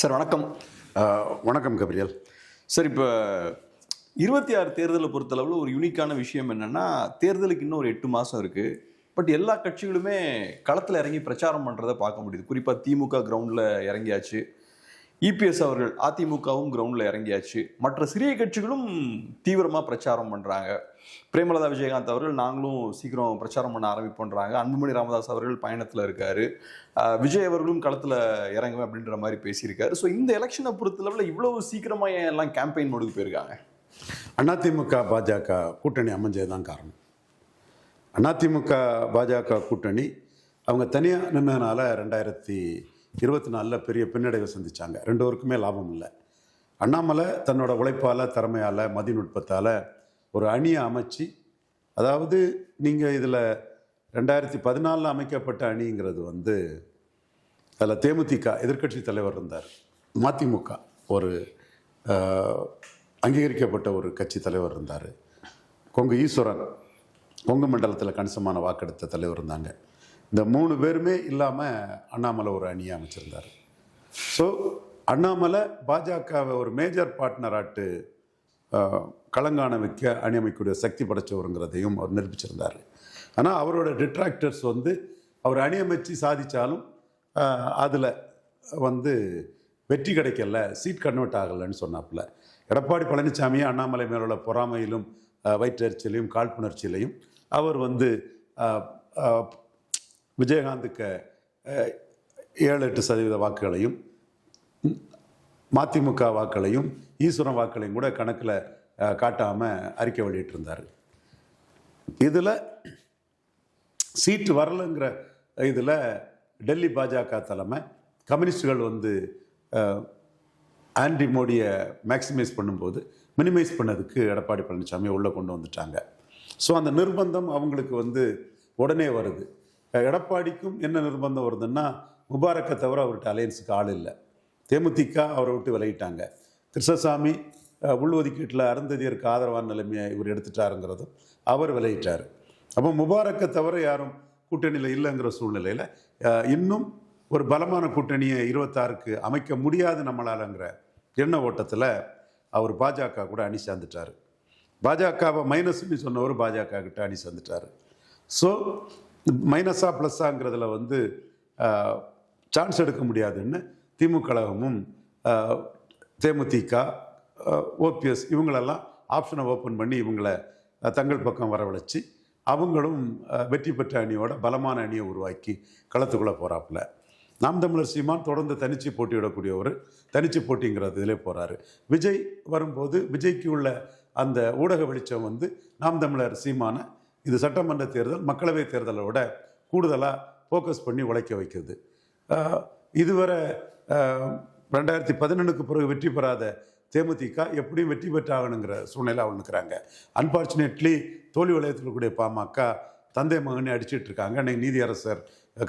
Sir வணக்கம். வணக்கம் Gabriel. Sir, இப்போ 26 தேர்தலை பொறுத்தளவில் ஒரு யூனிக்கான விஷயம் என்னென்னா, தேர்தலுக்கு இன்னும் ஒரு 8 மாதம் இருக்குது. பட் எல்லா கட்சிகளுமே களத்தில் இறங்கி பிரச்சாரம் பண்ணுறதை பார்க்க முடியுது. குறிப்பாக திமுக கிரவுண்டில் இறங்கியாச்சு, இபிஎஸ் அவர்கள் அதிமுகவும் கிரவுண்டில் இறங்கியாச்சு, மற்ற சிறிய கட்சிகளும் தீவிரமாக பிரச்சாரம் பண்ணுறாங்க. பிரேமலதா விஜயகாந்த் அவர்கள் நாங்களும் சீக்கிரம் பிரச்சாரம் பண்ண ஆரம்பிப்போன்றாங்க. அன்புமணி ராமதாஸ் அவர்கள் பயணத்தில் இருக்கார். விஜய் அவர்களும் களத்தில் இறங்குவேன் அப்படின்ற மாதிரி பேசியிருக்காரு. ஸோ இந்த எலெக்ஷனை பொறுத்தளவில் இவ்வளவு சீக்கிரமாக எல்லாம் கேம்பெயின் மோடுக்கு போயிருக்காங்க. அதிமுக பாஜக கூட்டணி அமைஞ்சதுதான் காரணம். அதிமுக பாஜக கூட்டணி அவங்க தனியாக நின்றதுனால 2024 பெரிய பின்னடைவை சந்தித்தாங்க. ரெண்டு லாபம் இல்லை. அண்ணாமலை தன்னோட உழைப்பால், திறமையால், மதிநுட்பத்தால் ஒரு அணியை அமைச்சு, அதாவது நீங்கள் இதில் 2014 அமைக்கப்பட்ட அணிங்கிறது அதில் தேமுதிக எதிர்க்கட்சி தலைவர் இருந்தார், மதிமுக ஒரு அங்கீகரிக்கப்பட்ட ஒரு கட்சி தலைவர் இருந்தார், கொங்கு ஈஸ்வரன் கொங்கு மண்டலத்தில் கணிசமான வாக்கெடுத்த தலைவர் இருந்தாங்க. இந்த 3 பேருமே இல்லாமல் அண்ணாமலை ஒரு அணியை அமைச்சிருந்தார். ஸோ அண்ணாமலை பாஜகவை ஒரு மேஜர் பார்ட்னராட்டு களங்காண வைக்க அணி அமைக்கக்கூடிய சக்தி படைச்சவருங்கிறதையும் அவர் நிரூபிச்சிருந்தார். ஆனால் அவரோட டிட்ராக்டர்ஸ் அவர் அணி அமைச்சு சாதித்தாலும் அதில் வெற்றி கிடைக்கல, சீட் கன்வெர்ட் ஆகலைன்னு சொன்னாப்புல. எடப்பாடி பழனிசாமியை அண்ணாமலை மேலுள்ள பொறாமையிலும் வயிற்றெரிச்சலையும் காழ்ப்புணர்ச்சியிலையும் அவர் விஜயகாந்துக்கு 7-8% வாக்குகளையும், மதிமுக வாக்குகளையும், ஈஸ்வரன் வாக்குகளையும் கூட கணக்கில் காட்டாமல் அறிக்கை வெளியிட்டிருந்தார். இதில் சீட்டு வரலைங்கிற இதில் டெல்லி பாஜக தலைமை கம்யூனிஸ்டுகள் ஆன்டி மோடியை மேக்சிமைஸ் பண்ணும்போது மினிமைஸ் பண்ணதுக்கு எடப்பாடி பழனிசாமி உள்ளே கொண்டு வந்துட்டாங்க. ஸோ அந்த நிர்பந்தம் அவங்களுக்கு உடனே வருது. எடப்பாடிக்கும் என்ன நிர்பந்தம் வருதுன்னா, முபாரக்கை தவிர அவர்கிட்ட அலையன்ஸுக்கு ஆள் இல்லை. தேமுதிக அவரை விட்டு விலகிட்டாங்க. கிருஷ்ணசாமி உள்ஒதுக்கீட்டில் அருந்ததியருக்கு ஆதரவான நிலைமையை இவர் எடுத்துட்டாருங்கிறதும் அவர் விலகிட்டார். அப்போ முபாரக்கை தவிர யாரும் கூட்டணியில் இல்லைங்கிற சூழ்நிலையில் இன்னும் ஒரு பலமான கூட்டணியை 26க்கு அமைக்க முடியாது நம்மளாலங்கிற எண்ண ஓட்டத்தில் அவர் பாஜக கூட அணி சேர்ந்துட்டார். பாஜகவை மைனஸ்ன்னு சொன்னவர் பாஜக கிட்ட அணி சேர்ந்துட்டார். ஸோ மைனஸா ப்ளஸ்ஸாங்கிறதுல சான்ஸ் எடுக்க முடியாதுன்னு திமுக கழகமும் தேமுதிக, ஓபிஎஸ் இவங்களெல்லாம் ஆப்ஷனை ஓப்பன் பண்ணி இவங்களை தங்கள் பக்கம் வரவழைச்சி அவங்களும் வெற்றி பெற்ற அணியோட பலமான அணியை உருவாக்கி களத்துக்குள்ளே போகிறாப்புல. நாம் தமிழர் சீமான் தொடர்ந்து தனிச்சு போட்டியிடக்கூடியவர், தனிச்சு போட்டிங்கிறது இதிலே போகிறாரு. விஜய் வரும்போது விஜய்க்கு உள்ள அந்த ஊடக வெளிச்சம் நாம் தமிழர் சீமான இது சட்டமன்ற தேர்தல், மக்களவை தேர்தலை விட கூடுதலாக ஃபோக்கஸ் பண்ணி உழைக்க வைக்கிறது. இதுவரை 2011க்கு பிறகு வெற்றி பெறாத தேமுதிக எப்படியும் வெற்றி பெற்றாகணுங்கிற சூழ்நிலை அவங்க இருக்கிறாங்க. அன்பார்ச்சுனேட்லி தோல்வி வளையத்தில் கூடிய பாமக தந்தை மகனே அடிச்சுட்டு இருக்காங்க. அன்றைக்கி நீதியரசர்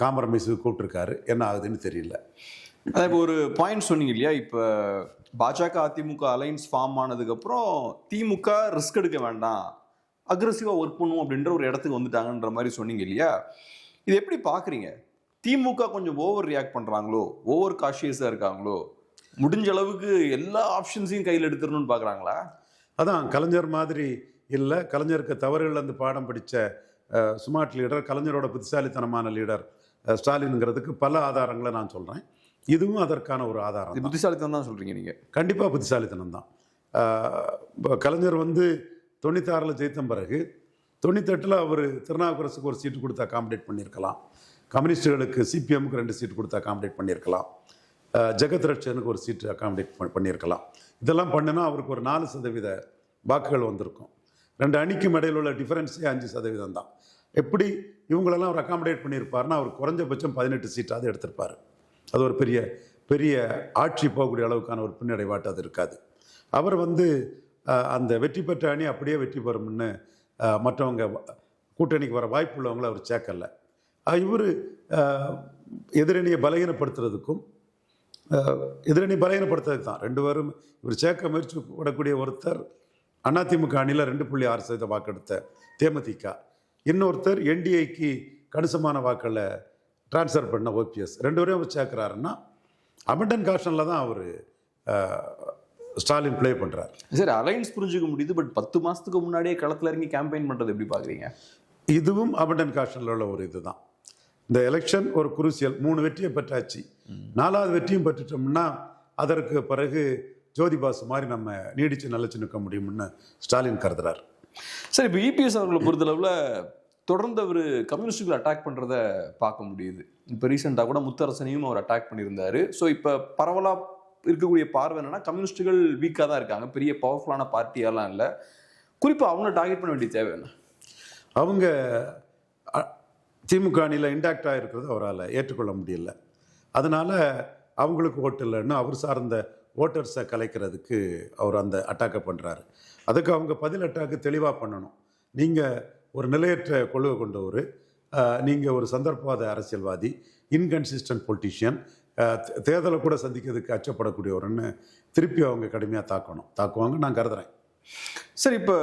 காம்ப்ரமைஸுக்கு கூப்பிட்டுருக்காரு. என்ன ஆகுதுன்னு தெரியல. அதான் இப்போ ஒரு பாயிண்ட் சொன்னீங்க இல்லையா, இப்போ பாஜக அதிமுக அலைன்ஸ் ஃபார்ம் ஆனதுக்கப்புறம் திமுக ரிஸ்க் எடுக்க வேண்டாம், அக்ரெசிவாக ஒர்க் பண்ணுவோம் அப்படின்ற ஒரு இடத்துக்கு வந்துட்டாங்கன்ற மாதிரி சொன்னீங்க இல்லையா. இது எப்படி பார்க்குறீங்க? திமுக கொஞ்சம் ஓவர் ரியாக்ட் பண்ணுறாங்களோ, ஓவர் காஷியஸாக இருக்காங்களோ, முடிஞ்ச அளவுக்கு எல்லா ஆப்ஷன்ஸையும் கையில் எடுத்துடணும்னு பார்க்குறாங்களா? அதான் கலைஞர் மாதிரி இல்லை, கலைஞருக்கு தவறுகள் பாடம் படித்த ஸ்மார்ட் லீடர், கலைஞரோட புத்திசாலித்தனமான லீடர் ஸ்டாலின்ங்கிறதுக்கு பல ஆதாரங்களை நான் சொல்கிறேன். இதுவும் அதற்கான ஒரு ஆதாரம். புத்திசாலித்தனம் தான் சொல்கிறீங்க நீங்கள்? கண்டிப்பாக புத்திசாலித்தனம் தான். கலைஞர் 96 ஜெயித்த பிறகு 98 அவர் திருநாவுக்கரசுக்கு ஒரு சீட்டு கொடுத்து அகாமடேட் பண்ணியிருக்கலாம், கம்யூனிஸ்டுகளுக்கு சிபிஎம்முக்கு 2 சீட்டு கொடுத்து அகாமடேட் பண்ணியிருக்கலாம், ஜெகத் ரட்சனுக்கு ஒரு சீட்டு அகாமடேட் பண்ணியிருக்கலாம். இதெல்லாம் பண்ணுனா அவருக்கு ஒரு 4% வாக்குகள் வந்திருக்கும். 2 அணிக்கும் இடையில் உள்ள டிஃபரன்ஸே 5% தான். எப்படி இவங்களெல்லாம் அவர் அகாமடேட் பண்ணியிருப்பார்னா அவர் குறைஞ்சபட்சம் 18 சீட்டாவது எடுத்திருப்பார். அது ஒரு பெரிய பெரிய ஆட்சி போகக்கூடிய அளவுக்கான ஒரு பின்னடைவாட்டு அது இருக்காது. அவர் அந்த வெற்றி பெற்ற அணி அப்படியே வெற்றி பெறும்னு மற்றவங்க கூட்டணிக்கு வர வாய்ப்பு உள்ளவங்களை அவர் சேர்க்கலை. இவர் எதிரணியை பலகீனப்படுத்துறதுக்கும் எதிரணி பலகீனப்படுத்துறதுக்கு தான் 2 பேரும் இவர் சேர்க்க முயற்சி விடக்கூடிய ஒருத்தர் அதிமுக அணியில் 2.6% வாக்கெடுத்த தேமுதிக, இன்னொருத்தர் என்டிஏக்கு கணிசமான வாக்களை டிரான்ஸ்ஃபர் பண்ண ஓபிஎஸ். 2 பேரும் அவர் சேர்க்குறாருன்னா அபண்டன் காஷனில் தான் அவர் ஸ்டாலின் ப்ளே பண்ணுறார். சரி, அலைன்ஸ் புரிஞ்சுக்க முடியுது. பட் 10 மாதத்துக்கு முன்னாடியே களத்தில் இறங்கி கேம்பெயின் பண்ணுறது எப்படி பார்க்குறீங்க? இதுவும் அபண்டன் காஷனில் உள்ள ஒரு இதுதான். இந்த எலெக்ஷன் ஒரு குரூசியல். 3 வெற்றியை பெற்றாச்சு, 4வது வெற்றியும் பெற்றுட்டோம்னா அதற்கு பிறகு ஜோதி பாசு மாதிரி நம்ம நீடிச்சு நிலைச்சு நிற்க முடியும்னு ஸ்டாலின் கருதுறார். சரி, இப்போ இபிஎஸ் அவர்களை பொறுத்தளவில் தொடர்ந்து அவர் கம்யூனிஸ்டுகளை அட்டாக் பண்ணுறத பார்க்க முடியுது. இப்போ ரீசெண்டாக கூட முத்தரசனையும் அவர் அட்டாக் பண்ணியிருந்தாரு. ஸோ இப்போ பரவலாக இருக்கக்கூடிய பார்வை என்னன்னா, கம்யூனிஸ்டுகள் வீக்காக தான் இருக்காங்க, பெரிய பவர்ஃபுல்லான பார்ட்டியெல்லாம் இல்லை. குறிப்பாக அவங்கள டார்கெட் பண்ண வேண்டிய தேவை என்ன? அவங்க திமுக அணியில் இன்டாக்டாக இருக்கிறது அவரால் ஏற்றுக்கொள்ள முடியல. அதனால் அவங்களுக்கு ஓட்டு இல்லைன்னு அவர் சார்ந்த ஓட்டர்ஸை கலைக்கிறதுக்கு அவர் அந்த அட்டாக்கை பண்ணுறாரு. அதுக்கு அவங்க பதில் அட்டாக்கு தெளிவாக பண்ணணும். நீங்கள் ஒரு நிலையற்ற கொள்கை கொண்டவர், நீங்கள் ஒரு சந்தர்ப்பவாத அரசியல்வாதி, இன்கன்சிஸ்டன்ட் பொலிட்டீஷியன், தேர்தலை கூட சந்திக்கிறதுக்கு அச்சப்படக்கூடியவர்னு திருப்பி அவங்க கடுமையாக தாக்குவாங்க நான் கருதுறேன். சரி, இப்போ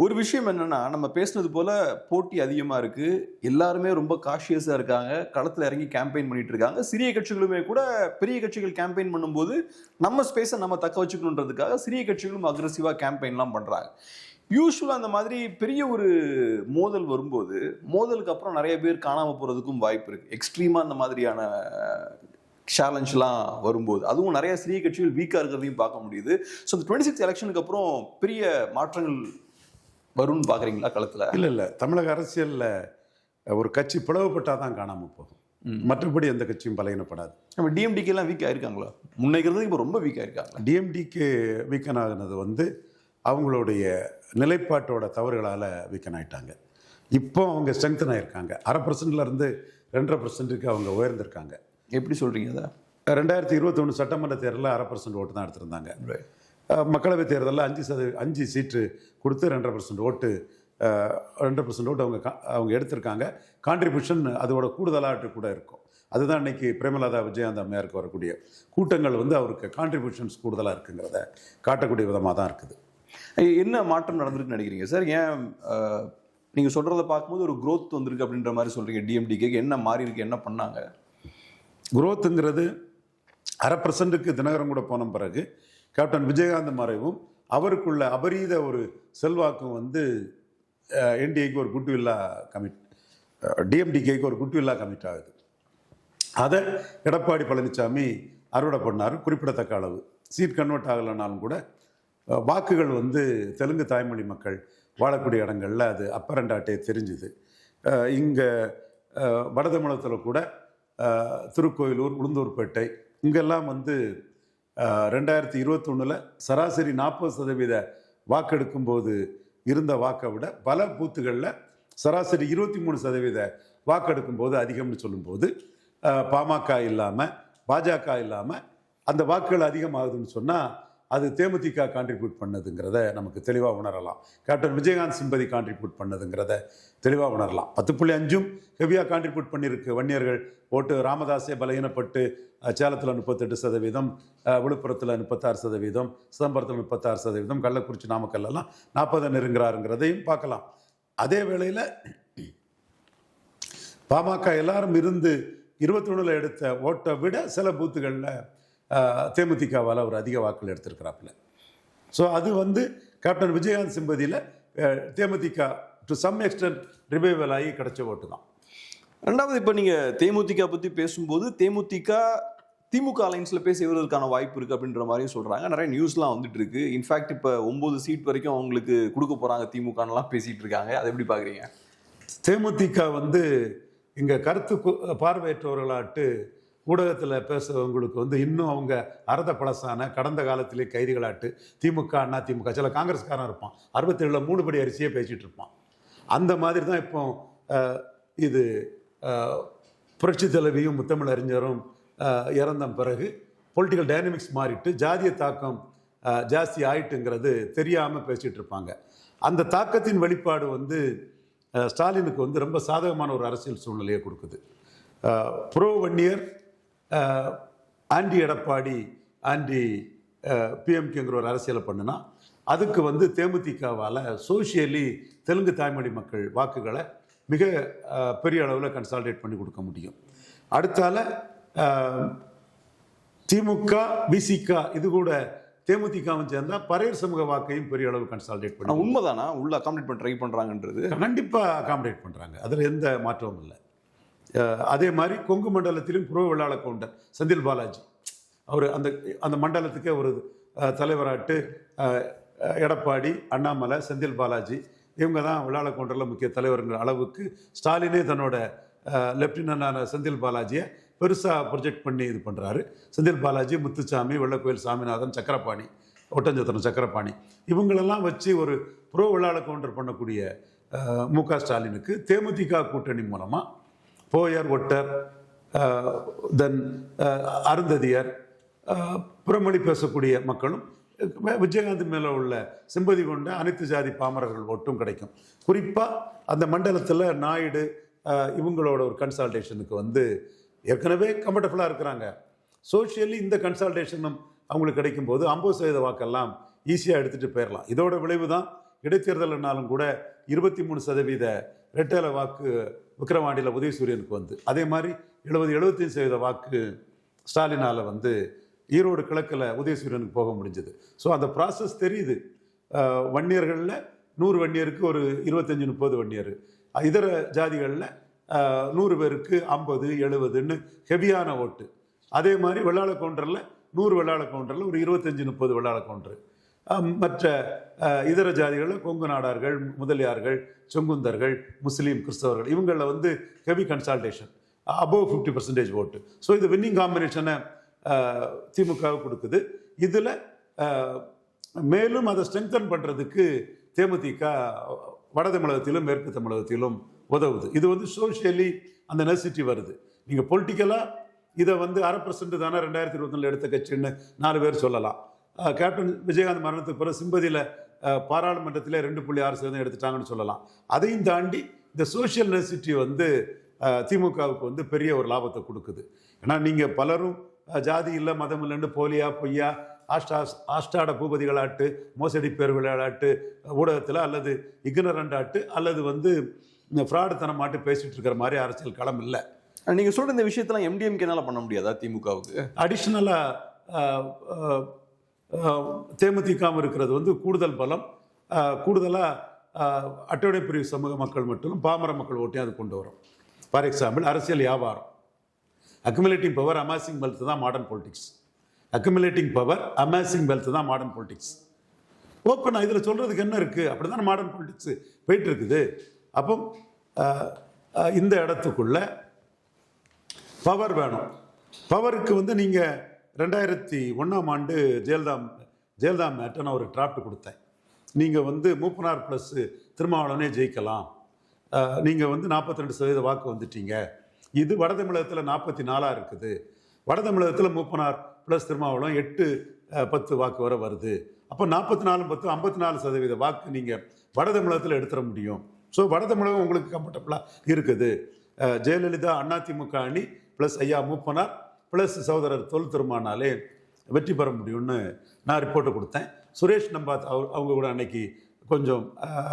ஒரு விஷயம் என்னன்னா, நம்ம பேசுனது போல போட்டி அதிகமாக இருக்கு, எல்லாருமே ரொம்ப காஷியஸாக இருக்காங்க, களத்தில் இறங்கி கேம்பெயின் பண்ணிட்டு இருக்காங்க. சிறிய கட்சிகளுமே கூட பெரிய கட்சிகள் கேம்பெயின் பண்ணும்போது நம்ம ஸ்பேஸை நம்ம தக்க வச்சுக்கணுன்றதுக்காக சிறிய கட்சிகளும் அக்ரெசிவாக கேம்பெயின்லாம் பண்ணுறாங்க. யூஸ்வலாக அந்த மாதிரி பெரிய ஒரு மோதல் வரும்போது மோதலுக்கு அப்புறம் நிறைய பேர் காணாமல் போகிறதுக்கும் வாய்ப்பு இருக்குது. எக்ஸ்ட்ரீமாக அந்த மாதிரியான சேலஞ்செலாம் வரும்போது அதுவும் நிறைய சிறிய கட்சிகள் வீக்காக இருக்கிறதையும் பார்க்க முடியுது. ஸோ இந்த 26 எலெக்ஷனுக்கு அப்புறம் பெரிய மாற்றங்கள் வரும்னு பார்க்குறீங்களா களத்தில்? இல்லை, தமிழக அரசியலில் ஒரு கட்சி பிளவுபட்டால் தான் காணாமல் போகும், மற்றபடி எந்த கட்சியும் பலகீனப்படாது. நம்ம டிஎம்டிகேலாம் வீக் ஆயிருக்காங்களா? முன்னைக்கிறதுக்கு இப்போ ரொம்ப வீக் ஆயிருக்காங்க. டிஎம்டிக்கு வீக்கன் ஆகுனது அவங்களுடைய நிலைப்பாட்டோட தவறுகளால் வீக்கன் ஆகிட்டாங்க. இப்போ அவங்க ஸ்ட்ரெங்தன் ஆகிருக்காங்க. 1/2%லேருந்து 2.5%க்கு அவங்க உயர்ந்திருக்காங்க. எப்படி சொல்கிறீங்க அதை? 2021 சட்டமன்ற தேர்தலில் 1/2% ஓட்டு தான் எடுத்திருந்தாங்க. மக்களவைத் தேர்தலில் 5 சீட்டு கொடுத்து 2.5% ஓட்டு 2% ஓட்டு அவங்க எடுத்திருக்காங்க. கான்ட்ரிபியூஷன் அதோட கூடுதலாக கூட இருக்கும். அதுதான் இன்னைக்கு பிரேமலதா விஜயகாந்த் அம்மையாருக்கு வரக்கூடிய கூட்டங்கள் அவருக்கு கான்ட்ரிபியூஷன்ஸ் கூடுதலாக இருக்குங்கிறத காட்டக்கூடிய விதமாக தான் இருக்குது. என்ன மாற்றம் நடந்திருக்குன்னு நினைக்கிறீங்க சார்? ஏன் நீங்கள் சொல்கிறத பார்க்கும்போது ஒரு க்ரோத் வந்திருக்கு அப்படின்ற மாதிரி சொல்கிறீங்க? டிஎம்டிக்கு என்ன மாறி இருக்கு, என்ன பண்ணாங்க? குரோத்துங்கிறது 1/2%க்கு தினகரன் கூட போன பிறகு கேப்டன் விஜயகாந்த் மறைவும் அவருக்குள்ள அபரீத ஒரு செல்வாக்கும் என்டிஏக்கு ஒரு குட்வில்லா கமிட், டிஎம்டிகேக்கு ஒரு குட்வில்லா கமிட் ஆகுது. அதை எடப்பாடி பழனிசாமி அறுவடை பண்ணார். குறிப்பிடத்தக்க அளவு சீட் கன்வெர்ட் ஆகலைனாலும் கூட வாக்குகள் தெலுங்கு தாய்மொழி மக்கள் வாழக்கூடிய இடங்களில் அது அப்பரண்டாட்டே தெரிஞ்சுது. இங்கே வடதமிழகத்தில் கூட திருக்கோயிலூர், உளுந்தூர்பேட்டை இங்கெல்லாம் 2021 சராசரி 40% வாக்கெடுக்கும் போது இருந்த வாக்கை விட பல பூத்துகளில் சராசரி 23% வாக்கெடுக்கும் போது அதிகம்னு சொல்லும்போது பாமக இல்லாமல் பாஜக இல்லாமல் அந்த வாக்குகள் அதிகமாகுதுன்னு சொன்னால் அது தேமுதிக கான்ட்ரிபியூட் பண்ணதுங்கிறத நமக்கு தெளிவாக உணரலாம். கேப்டன் விஜயகாந்த் சிம்பதி கான்ட்ரிபியூட் பண்ணதுங்கிறத தெளிவாக உணரலாம். 10.5 ஹெவியாக கான்ட்ரிபியூட் பண்ணியிருக்கு. வன்னியர்கள் ஓட்டு ராமதாஸே பலகீனப்பட்டு சேலத்தில் 38%, விழுப்புரத்தில் 36%, சிதம்பரத்தில் 36%, கள்ளக்குறிச்சி நாமக்கல்லாம் 40 நெருங்குறாருங்கிறதையும் பார்க்கலாம். அதே வேளையில் பாமக எல்லாரும் இருந்து 21 எடுத்த ஓட்டை விட சில பூத்துகளில் தேமுதிகவால் அவர் அதிக வாக்குகள் எடுத்திருக்கிறாப்புல. ஸோ அது கேப்டன் விஜயகாந்த் சிம்பதியில் DMDK to some extent revival ஆகி கிடைச்ச ஓட்டு தான். ரெண்டாவது, இப்போ நீங்கள் தேமுதிக பற்றி பேசும்போது திமுக அலைன்ஸில் பேச செய்வதற்கான வாய்ப்பு இருக்குது அப்படின்ற மாதிரியும் சொல்கிறாங்க. நிறைய நியூஸ்லாம் வந்துட்டு இருக்கு. இன்ஃபேக்ட் இப்போ 9 சீட் வரைக்கும் அவங்களுக்கு கொடுக்க போகிறாங்க திமுகலாம் பேசிகிட்டு இருக்காங்க. அதை எப்படி பார்க்குறீங்க? தேமுதிக இங்கே கருத்து பார்வையற்றவர்களாட்டு ஊடகத்தில் பேசுறவங்களுக்கு இன்னும் அவங்க அறத பழசான கடந்த காலத்திலே கைதிகளாட்டு திமுக அண்ணா திமுக சில காங்கிரஸ்காரன் இருப்பான் 67 3 படி அரிசியே பேசிகிட்டு இருப்பான். அந்த மாதிரி தான் இப்போ இது புரட்சி தலைவியும் முத்தமிழ் அறிஞரும் இறந்த பிறகு பொலிட்டிக்கல் டைனமிக்ஸ் மாறிட்டு ஜாதிய தாக்கம் ஜாஸ்தி ஆயிட்டுங்கிறது தெரியாமல் பேசிகிட்டு இருப்பாங்க. அந்த தாக்கத்தின் வெளிப்பாடு ஸ்டாலினுக்கு ரொம்ப சாதகமான ஒரு அரசியல் சூழ்நிலையை கொடுக்குது. Bro Vanniyar, anti Edappadi, anti பிஎம்கேங்கிற ஒரு அரசியலை பண்ணுனா அதுக்கு தேமுதிகவால் சோஷியலி தெலுங்கு தாய்மொழி மக்கள் வாக்குகளை மிக பெரிய அளவில் கன்சால்டேட் பண்ணி கொடுக்க முடியும். அடுத்தால திமுக விசிக இது கூட தேமுதிகவும் சேர்ந்தா பரையர் சமூக வாக்கையும் பெரிய அளவு கன்சாலிடேட் பண்ணி உண்மைதானா உள்ள அகாமடேட் பண்ண ட்ரை பண்றாங்கன்றது? கண்டிப்பா அகாமடேட் பண்றாங்க, அதுல எந்த மாற்றமும் இல்லை. அதே மாதிரி கொங்கு மண்டலத்திலும் புரோ வெள்ளாள கவுண்டர் செந்தில் பாலாஜி அவர் அந்த அந்த மண்டலத்துக்கே ஒரு தலைவராட்டு எடப்பாடி, அண்ணாமலை, செந்தில் பாலாஜி இவங்க தான் வெள்ளாள கவுண்டரில் முக்கிய தலைவருங்கிற அளவுக்கு ஸ்டாலினே தன்னோட லெப்டினன்டான செந்தில் பாலாஜியை பெருசாக ப்ரொஜெக்ட் பண்ணி இது பண்ணுறாரு. செந்தில் பாலாஜி, முத்துசாமி, வெள்ளக்கோயில் சாமிநாதன், சக்கரபாணி, ஒட்டஞ்சத்திரம் சக்கரபாணி இவங்களெல்லாம் வச்சு ஒரு புரோ வெள்ளாள கவுண்டர் பண்ணக்கூடிய மு.க. ஸ்டாலினுக்கு தேமுதிக கூட்டணி மூலமாக போயர், ஒட்டர், தென் அருந்ததியர், புறமொழி பேசக்கூடிய மக்களும் விஜயகாந்த் மேலே உள்ள சிம்பதி கொண்ட அனைத்து ஜாதி பாமரர்கள் ஓட்டும் கிடைக்கும். குறிப்பாக அந்த மண்டலத்தில் நாயுடு இவங்களோட ஒரு கன்சால்டேஷனுக்கு வந்து ஏற்கனவே கம்ஃபர்டபுளாக இருக்கிறாங்க. சோஷியலி இந்த கன்சால்டேஷனும் அவங்களுக்கு கிடைக்கும் போது 50% வாக்கெல்லாம் ஈஸியாக எடுத்துகிட்டு போயிடலாம். இதோட விளைவு தான் இடைத்தேர்தல்னாலும் கூட 23% ரெட்டேல வாக்கு விக்கிரவாண்டியில் உதயசூரியனுக்கு வந்து, அதே மாதிரி 70-75% வாக்கு ஸ்டாலினால் வந்து ஈரோடு கிழக்கில் உதயசூரியனுக்கு போக முடிஞ்சது. ஸோ அந்த ப்ராசஸ் தெரியுது. வன்னியர்களில் 100 வன்னியருக்கு ஒரு 25-30 வன்னியர், இதர ஜாதிகளில் 100 பேருக்கு 50-70ன்னு ஹெவியான ஓட்டு. அதே மாதிரி வெள்ளாள கவுண்டரில் 100 வெள்ளாள கவுண்டரில் ஒரு 25-30 வெள்ளாள கவுண்டர். மற்ற இதர ஜாதிகளில் கொங்கு நாடார்கள், முதலியார்கள், செங்குந்தர்கள், முஸ்லீம், கிறிஸ்தவர்கள் இவங்களில் வந்து ஹெவி கன்சால்டேஷன் அபோவ் 50% ஓட்டு. ஸோ இது வின்னிங் காம்பினேஷனை திமுகவுக்கு கொடுக்குது. இதில் மேலும் அதை ஸ்ட்ரெங்தன் பண்ணுறதுக்கு தேமுதிக வட தமிழகத்திலும் மேற்கு தமிழகத்திலும் உதவுது. இது வந்து சோஷியலி அந்த நெசிட்டி வருது. நீங்கள் பொலிட்டிக்கலாக இதை வந்து 1/2% தானே 2024 எடுத்த கட்சின்னு 4 பேர் சொல்லலாம். கேப்டன் விஜயகாந்த் மரணத்துக்கு பிறகு சிம்பதியில் பாராளுமன்றத்தில் 2.6% எடுத்துட்டாங்கன்னு சொல்லலாம். அதையும் தாண்டி இந்த சோஷியல் நெசிட்டி வந்து திமுகவுக்கு வந்து பெரிய ஒரு லாபத்தை கொடுக்குது. ஏன்னா நீங்கள் பலரும் ஜாதி இல்லை மதம் இல்லைன்னு போலியா பொய்யா ஆஷ்டாட பூபதிகளாட்டு, மோசடி பேர் விளையாட்டு, ஊடகத்தில் அல்லது இக்னரண்ட் ஆட்டு அல்லது வந்து ஃப்ராடு தனமாட்டு பேசிட்டு இருக்கிற மாதிரி அரசியல் களம் இல்லை. நீங்கள் சொல்கிற இந்த விஷயத்தெல்லாம் எம்டிஎம்கேனால பண்ண முடியாதா திமுகவுக்கு? அடிஷ்னலாக தேமுதிக இருக்கிறது வந்து கூடுதல் பலம், கூடுதலாக அட்டவணை பிரிவு சமூக மக்கள் மட்டும் பாமர மக்கள் ஓட்டையும் அது கொண்டு வரும். ஃபார் எக்ஸாம்பிள் அரசியல் வியாபாரம், அக்குமுலேட்டிங் பவர் அமாசிங் வெல்த் தான் modern politics. Accumulating power amassing wealth தான் மாடர்ன் பொலிட்டிக்ஸ். ஓப்பனாக இதில் சொல்கிறதுக்கு என்ன இருக்குது? அப்படி தான் மாடர்ன் பொலிட்டிக்ஸ் போயிட்டு இருக்குது. அப்போ இந்த இடத்துக்குள்ள பவர் வேணும். பவருக்கு வந்து நீங்கள் 2001ஆம் ஆண்டு ஜெயலலிதா மேட்ட நான் ஒரு டிராப்ட் கொடுத்தேன். நீங்கள் வந்து மூப்பனார் ப்ளஸ் திருமாவளவனே ஜெயிக்கலாம், நீங்கள் வந்து 42% வாக்கு வந்துட்டீங்க. இது வட தமிழகத்தில் 44 இருக்குது. வட தமிழகத்தில் மூப்பனார் ப்ளஸ் திருமாவளவன் 8-10 வாக்கு வரை வருது. அப்போ 44-10 54% வாக்கு நீங்கள் வட தமிழகத்தில் எடுத்துட முடியும். ஸோ வட தமிழகம் உங்களுக்கு கம்ஃபர்டபுளாக இருக்குது. ஜெயலலிதா அதிமுக அணி ப்ளஸ் ஐயா மூப்பனார் ப்ளஸ் சகோதரர் தொல் திருமானாலே வெற்றி பெற முடியும்னு நான் ரிப்போர்ட்டை கொடுத்தேன். சுரேஷ் நம்பாத் அவங்க கூட அன்னைக்கு கொஞ்சம்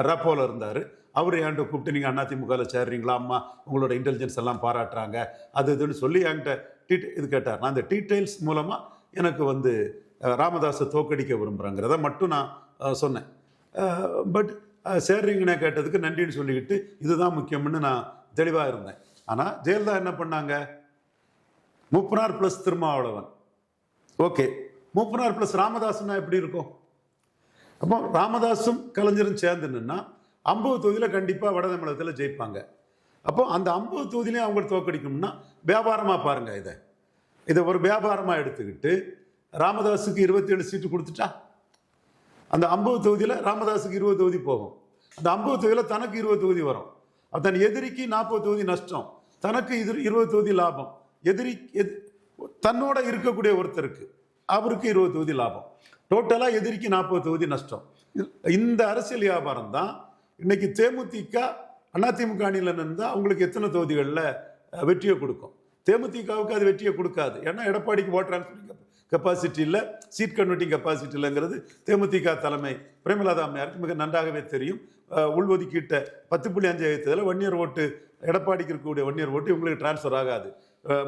ரப்போவில் இருந்தார். அவர் என்கிட்ட கூப்பிட்டு நீங்கள் அதிமுகவில் சேர்றீங்களா, அம்மா உங்களோட இன்டெலிஜென்ஸ் எல்லாம் பாராட்டுறாங்க அது இதுன்னு சொல்லி என்கிட்ட இது கேட்டார். நான் அந்த டீட்டெயில்ஸ் மூலமாக எனக்கு வந்து ராமதாஸை தோக்கடிக்க விரும்புகிறேங்கிறத மட்டும் நான் சொன்னேன். பட் சேர்றீங்கன்னு கேட்டதுக்கு நன்றின்னு சொல்லிக்கிட்டு இதுதான் முக்கியம்னு நான் தெளிவாக இருந்தேன். ஆனால் ஜெயலலிதா என்ன பண்ணாங்க? Moopanar plus Thirumavalavan, okay, Moopanar plus ராமதாஸ்னா எப்படி இருக்கும்? அப்போ ராமதாஸும் கலைஞரும் சேர்ந்து நின்னா 50 தொகுதியில் கண்டிப்பாக வட தமிழகத்தில் ஜெயிப்பாங்க. அப்போ அந்த 50 தொகுதியிலையும் அவங்க தோக்கடிக்கணும்னா வியாபாரமாக பாருங்கள், இதை ஒரு வியாபாரமாக எடுத்துக்கிட்டு ராமதாஸுக்கு 27 சீட்டு கொடுத்துட்டா அந்த 50 தொகுதியில் ராமதாஸுக்கு 20 தொகுதி போகும். அந்த 50 தொகுதியில் தனக்கு 20 தொகுதி வரும். தன் எதிரிக்கு 40 தொகுதி நஷ்டம், தனக்கு 20 தொகுதி லாபம். தன்னோட இருக்கக்கூடிய ஒருத்தருக்கு அவருக்கு 20 தொகுதி லாபம். டோட்டலாக எதிரிக்கு 40 தொகுதி நஷ்டம். இந்த அரசியல் வியாபாரம் தான் இன்னைக்கு தேமுதிக அதிமுக அணியில் இருந்தால் அவங்களுக்கு எத்தனை தொகுதிகளில் வெற்றியை கொடுக்கும். தேமுதிகவுக்கு அது வெற்றியை கொடுக்காது. ஏன்னா எடப்பாடிக்கு ஓட் டிரான்ஸ்ஃபரிங் கெப்பாசிட்டி இல்லை, சீட் கன்வெர்ட்டிங் கெப்பாசிட்டி இல்லைங்கிறது தேமுதிக தலைமை பிரேமலதா அம்மையாருக்கு மிக நன்றாகவே தெரியும். உள்ஒதுக்கீட்ட 10.5 வன்னியர் ஓட்டு எடப்பாடிக்கு இருக்கக்கூடிய வன்னியர் ஓட்டு இவங்களுக்கு டிரான்ஸ்ஃபர் ஆகாது.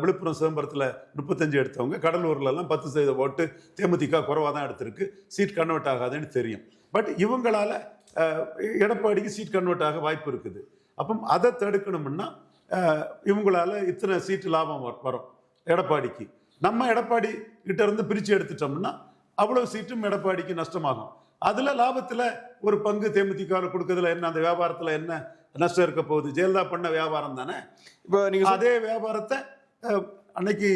விழுப்புரம் சிதம்பரத்தில் 35 எடுத்தவங்க கடலூர்லலாம் 10% ஓட்டு தேமுதிக குறைவாக தான் எடுத்திருக்கு, சீட் கன்வெர்ட் ஆகாதுன்னு தெரியும். பட் இவங்களால எடப்பாடிக்கு சீட் கன்வெர்ட் ஆக வாய்ப்பு இருக்குது. அப்போ அதை தடுக்கணும்னா இவங்களால இத்தனை சீட்டு லாபம் வரும் எடப்பாடிக்கு. நம்ம எடப்பாடி கிட்ட இருந்து பிரித்து எடுத்துட்டோம்னா அவ்வளோ சீட்டும் எடப்பாடிக்கு நஷ்டமாகும். அதில் லாபத்தில் ஒரு பங்கு தேமுதிக கொடுக்கறதுல என்ன, அந்த வியாபாரத்தில் என்ன நஷ்டம் இருக்க போகுது? ஜெயலலிதா பண்ண வியாபாரம் தானே. இப்போ நீங்கள் அதே வியாபாரத்தை அன்னைக்கு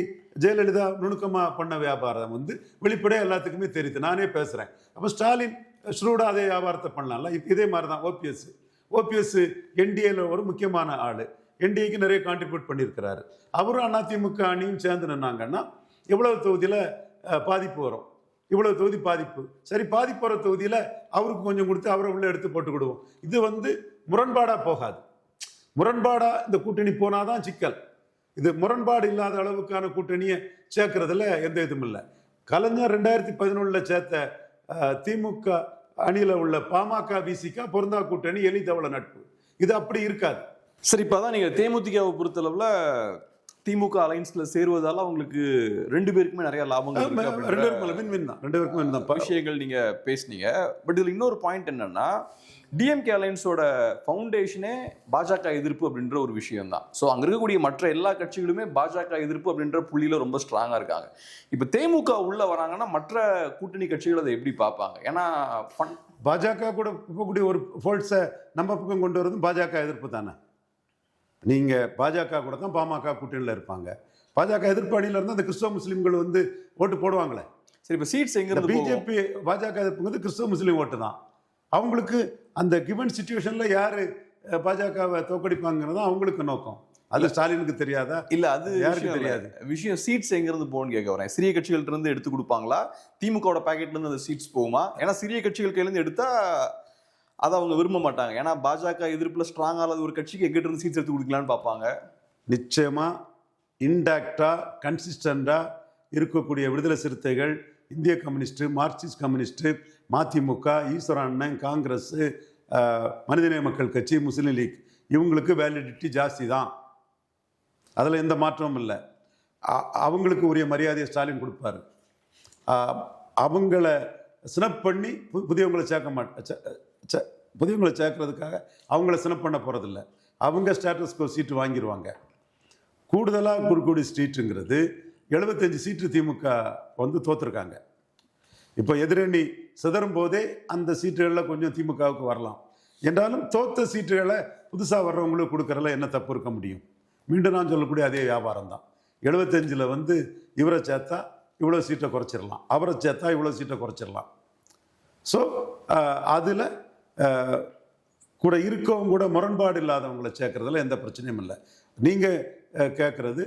ஜெயலலிதா நுணுக்கமாக பண்ண வியாபாரம் வெளிப்படையாக எல்லாத்துக்குமே தெரியுது. நானே பேசுகிறேன். அப்போ ஸ்டாலின் ஷ்ரூடாக அதே வியாபாரத்தை பண்ணலாம்ல. இதே மாதிரி தான் ஓபிஎஸ் என்டிஏல ஒரு முக்கியமான ஆள், என்டிஏக்கு நிறைய கான்ட்ரிபியூட் பண்ணியிருக்கிறாரு. அவரும் அதிமுக அணியும் சேர்ந்து நின்னாங்கன்னா எவ்வளவு தொகுதியில் பாதிப்பு வரும், இவ்வளவு தொகுதி பாதிப்பு. சரி, பாதிப்பு வர தொகுதியில் அவருக்கு கொஞ்சம் கொடுத்து அவரை உள்ள எடுத்து போட்டுக்கிடுவோம். இது முரண்பாடாக போகாது. முரண்பாடாக இந்த கூட்டணி போனாதான் சிக்கல். இது முரண்பாடு இல்லாத அளவுக்கான கூட்டணியை சேர்க்கறதுல எந்த இதுவும் இல்லை. கலைஞர் 2011 சேர்த்த திமுக அணியில் உள்ள பாமக விசிக பொருந்தா கூட்டணி எளிதவள நட்பு, இது அப்படி இருக்காது. சரி, இப்பதான் நீங்க தேமுதிகவை பொறுத்தளவுல திமுக அலைன்ஸ்ல சேருவதால அவங்களுக்கு 2 பேருக்குமே நிறைய லாபங்கள் விஷயங்கள் நீங்க பேசுனீங்க. பட் இதுல இன்னொரு பாயிண்ட் என்னன்னா, டிஎம்கே அலைன்ஸோட ஃபவுண்டேஷனே பாஜக எதிர்ப்பு அப்படின்ற ஒரு விஷயம் தான். ஸோ அங்கே இருக்கக்கூடிய மற்ற எல்லா கட்சிகளுமே பாஜக எதிர்ப்பு அப்படின்ற புள்ளியில் ரொம்ப ஸ்ட்ராங்காக இருக்காங்க. இப்போ தேமுக உள்ள வராங்கன்னா மற்ற கூட்டணி கட்சிகள் அதை எப்படி பார்ப்பாங்க? ஏன்னா பாஜக கூட இப்போக்கூடிய ஒரு ஃபோல்ஸை நம்ம பக்கம் கொண்டு வரதும் பாஜக எதிர்ப்பு தானே. நீங்கள் பாஜக கூட தான் பாமக கூட்டணியில் இருப்பாங்க. பாஜக எதிர்ப்பு அணியில் இருந்தால் அந்த கிறிஸ்தவ முஸ்லீம்கள் ஓட்டு போடுவாங்களே. சரி, இப்போ சீட்ஸ் எங்கே பிஜேபி பாஜக எதிர்ப்புங்கிறது கிறிஸ்தவ முஸ்லீம் ஓட்டு தான். அவங்களுக்கு அந்த கிவன் சிச்சுவேஷனில் யார் பாஜகவை தோக்கடிப்பாங்கிறது அவங்களுக்கு நோக்கம். அது ஸ்டாலினுக்கு தெரியாதா? இல்ல, அது யாருக்கு தெரியாது. விஷயம் சீட்ஸ் எங்கிருந்து போகணும்னு கேட்க வரேன். சிறிய கட்சிகள்ட்ட இருந்து எடுத்து கொடுப்பாங்களா? திமுகவோட பாக்கெட்ல இருந்து அந்த சீட்ஸ் போகுமா? ஏன்னா சிறிய கட்சிகள் கையில இருந்து எடுத்தா அதை அவங்க விரும்ப மாட்டாங்க. ஏன்னா பாஜக எதிர்ப்புல ஸ்ட்ராங் ஆகாத ஒரு கட்சிக்கு எங்கிட்ட இருந்து சீட்ஸ் எடுத்து கொடுக்கலான்னு பார்ப்பாங்க. நிச்சயமா இன்டாக்டா கன்சிஸ்டண்டா இருக்கக்கூடிய விடுதலை சிறுத்தைகள், இந்திய கம்யூனிஸ்ட், மார்க்சிஸ்ட் கம்யூனிஸ்ட், மதிமுக, ஈஸ்வர அண்ணன், காங்கிரஸ், மனிதநேய மக்கள் கட்சி, முஸ்லீம் லீக், இவங்களுக்கு வேலிடிட்டி ஜாஸ்தி தான். அதில் எந்த மாற்றமும் இல்லை. அவங்களுக்கு உரிய மரியாதையை ஸ்டாலின் கொடுப்பாரு. அவங்கள ஸ்னப் பண்ணி புதியவங்களை புதியவங்களை சேர்க்கறதுக்காக அவங்கள ஸ்னப் பண்ண போகிறதில்ல. அவங்க ஸ்டேட்டஸ்கோ சீட்டு வாங்கிடுவாங்க. கூடுதலாக கொடுக்கக்கூடிய சீட்டுங்கிறது 75 சீட்டு திமுக தோற்றுருக்காங்க. இப்போ எதிரணி சிதறும் போதே அந்த சீட்டுகளில் கொஞ்சம் திமுகவுக்கு வரலாம். என்றாலும் தோத்த சீட்டுகளை புதுசாக வர்றவங்களுக்கு கொடுக்கறதுல என்ன தப்பு இருக்க முடியும்? மீண்டும் நான் சொல்லக்கூடிய அதே வியாபாரம் தான். 75ல் இவரை சேர்த்தா இவ்வளோ சீட்டை குறைச்சிடலாம், அவரை சேர்த்தா இவ்வளோ சீட்டை குறைச்சிடலாம். ஸோ அதில் கூட இருக்கவங்க கூட முரண்பாடு இல்லாதவங்களை சேர்க்கறதுல எந்த பிரச்சனையும் இல்லை. நீங்கள் கேட்குறது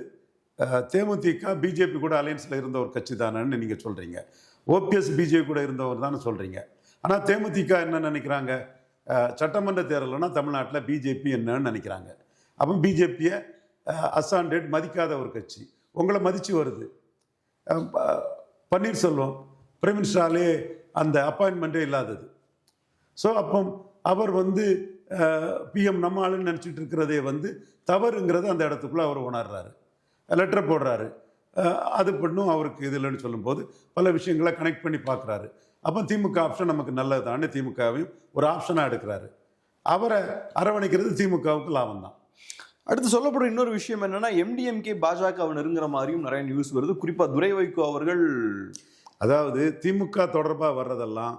தேமுதிக பிஜேபி கூட அலையன்ஸில் இருந்த ஒரு கட்சி தானேன்னு நீங்கள் சொல்கிறீங்க. ஓபிஎஸ் பிஜேபி கூட இருந்தவர் தானே சொல்கிறீங்க. ஆனால் தேமுதிக என்ன நினைக்கிறாங்க? சட்டமன்ற தேர்தல்னா தமிழ்நாட்டில் பிஜேபி என்னன்னு நினைக்கிறாங்க. அப்போ பிஜேபியை அசாண்டட் மதிக்காத ஒரு கட்சி உங்களை மதித்து வருது. பன்னீர்செல்வம் பிரைம் மினிஸ்டராலே அந்த அப்பாயின்மெண்ட்டே இல்லாதது. ஸோ அப்போ அவர் பிஎம் நம்ம ஆளுன்னு நினச்சிட்டு இருக்கிறதே தவறுங்கிறத அந்த இடத்துக்குள்ளே அவர் உணர்றாரு, லெட்டர் போடுறாரு. அது பண்ணும் அவருக்கு இது இல்லைன்னு சொல்லும்போது பல விஷயங்களை கனெக்ட் பண்ணி பார்க்குறாரு. அப்போ திமுக ஆப்ஷன் நமக்கு நல்லதான்னு திமுகவையும் ஒரு ஆப்ஷனாக எடுக்கிறாரு. அவரை அரவணைக்கிறது திமுகவுக்கு லாபம் தான். அடுத்து சொல்லப்படுற இன்னொரு விஷயம் என்னன்னா, எம்டிஎம்கே பாஜகவை நெருங்குற மாதிரியும் நிறைய நியூஸ் வருது. குறிப்பாக துரை வைகோ அவர்கள், அதாவது திமுக தொடர்பாக வர்றதெல்லாம்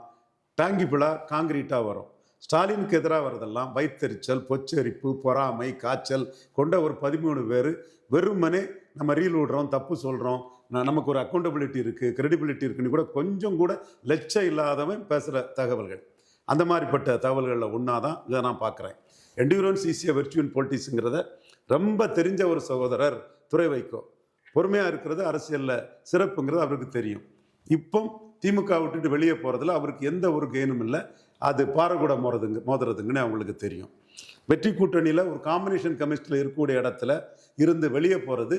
டாங்கிபிளா காங்கிரீட்டாக வரும். ஸ்டாலினுக்கு எதிராக வர்றதெல்லாம் வயிற்றெரிச்சல், பொச்சரிப்பு, பொறாமை, காய்ச்சல் கொண்ட ஒரு 13 பேர் வெறுமனே நம்ம ரீல் விடுறோம், தப்பு சொல்கிறோம், நமக்கு ஒரு அக்கௌண்டபிலிட்டி இருக்குது, கிரெடிபிலிட்டி இருக்குன்னு கூட கொஞ்சம் கூட லட்சம் இல்லாதவன் பேசுகிற தகவல்கள். அந்த மாதிரிப்பட்ட தகவல்களில் ஒன்றா தான் இதை நான் பார்க்குறேன். என்டியூரன்ஸ் ஈஸியாக வெர்ச்சுவன் பொலிட்டிக்ஸுங்கிறத ரொம்ப தெரிஞ்ச ஒரு சகோதரர் துரை வைகோ. பொறுமையாக இருக்கிறது அரசியலில் சிறப்புங்கிறது அவருக்கு தெரியும். இப்போ திமுக விட்டுட்டு வெளியே போகிறதுல அவருக்கு எந்த ஒரு கெயினும் இல்லை. அது பாறைக்கூட மோதுறதுங்கன்னு அவங்களுக்கு தெரியும். வெற்றி கூட்டணியில் ஒரு காம்பினேஷன் கமிஸ்டில் இருக்கக்கூடிய இடத்துல இருந்து வெளியே போகிறது